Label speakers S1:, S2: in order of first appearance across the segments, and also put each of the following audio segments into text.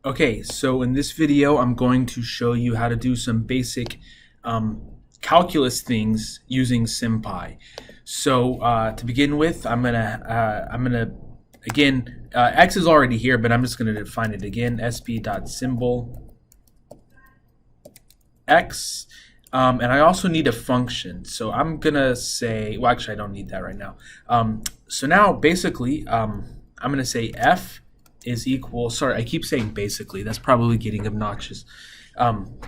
S1: Okay, so in this video, I'm going to show you how to do some basic calculus things using Sympy. So to begin with, I'm gonna again, x is already here, but I'm just gonna define it again. sp.symbol x, and I also need a function. So I'm gonna say, well, actually, I don't need that right now. So now, basically, I'm gonna say f is equal, sorry, I keep saying basically, that's probably getting obnoxious.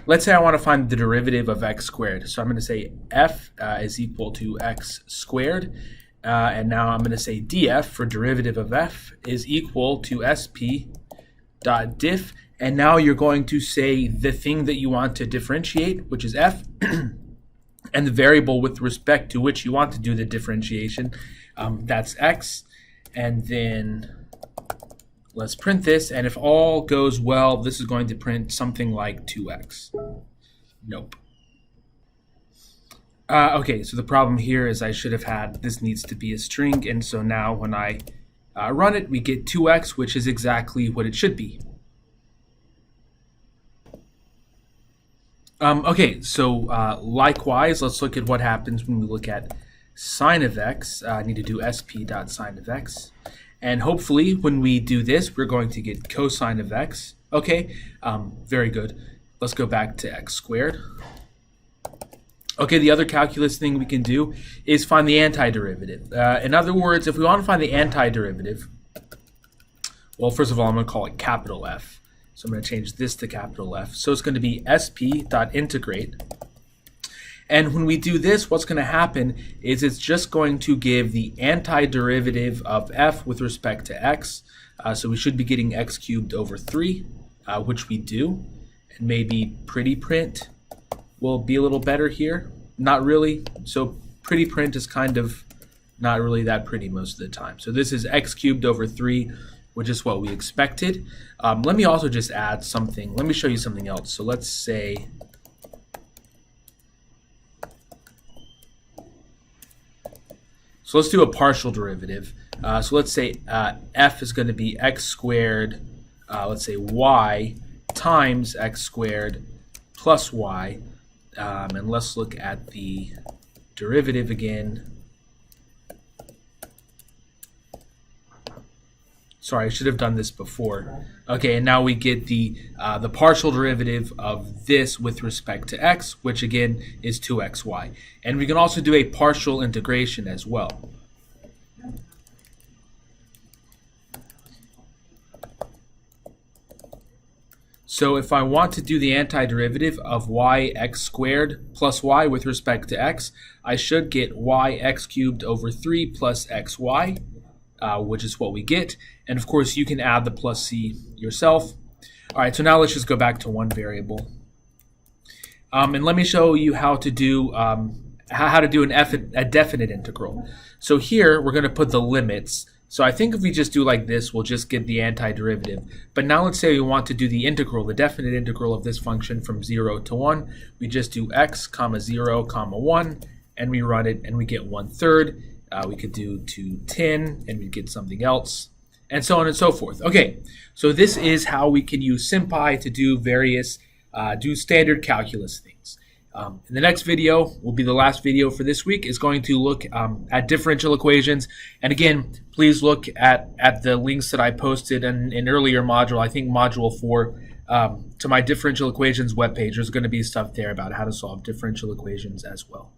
S1: Let's say I want to find the derivative of x squared. So I'm going to say f is equal to x squared. And now I'm going to say df for derivative of f is equal to sp dot diff. And now you're going to say the thing that you want to differentiate, which is f, and the variable with respect to which you want to do the differentiation, that's x. And then let's print this, and if all goes well, this is going to print something like 2x. Nope. Okay, so the problem here is I should have had, this needs to be a string, and so now when I run it, we get 2x, which is exactly what it should be. Okay, so likewise, let's look at what happens when we look at sine of x. I need to do sp.sine of x. And hopefully, when we do this, we're going to get cosine of x. Okay, very good. Let's go back to x squared. Okay, the other calculus thing we can do is find the antiderivative. In other words, if we want to find the antiderivative, well, first of all, I'm going to call it capital F. So I'm going to change this to capital F. So it's going to be sp.integrate. And when we do this, what's going to happen is it's just going to give the antiderivative of f with respect to x. So we should be getting x cubed over 3, which we do. And maybe pretty print will be a little better here. Not really. So pretty print is kind of not really that pretty most of the time. So this is x cubed over 3, which is what we expected. Let me also just add something. Let me show you something else. So let's say, so let's do a partial derivative. So let's say f is going to be x squared, let's say y times x squared plus y. And let's look at the derivative again. Sorry, I should have done this before. Okay, and now we get the partial derivative of this with respect to x, which again is 2xy. And we can also do a partial integration as well. So if I want to do the antiderivative of yx squared plus y with respect to x, I should get yx cubed over 3 plus xy. Which is what we get. And of course, you can add the plus c yourself. All right, so now let's just go back to one variable. And let me show you how to do a definite integral. So here, we're going to put the limits. So I think if we just do like this, we'll just get the antiderivative. But now let's say we want to do the integral, the definite integral of this function from 0 to 1. We just do x, comma 0, comma 1, and we run it, and we get 1/3. We could do to 10, and we'd get something else, and so on and so forth. Okay, so this is how we can use Sympy to do various, do standard calculus things. In the next video, will be the last video for this week, is going to look at differential equations. And again, please look at the links that I posted in an earlier module, I think module 4, to my differential equations webpage. There's going to be stuff there about how to solve differential equations as well.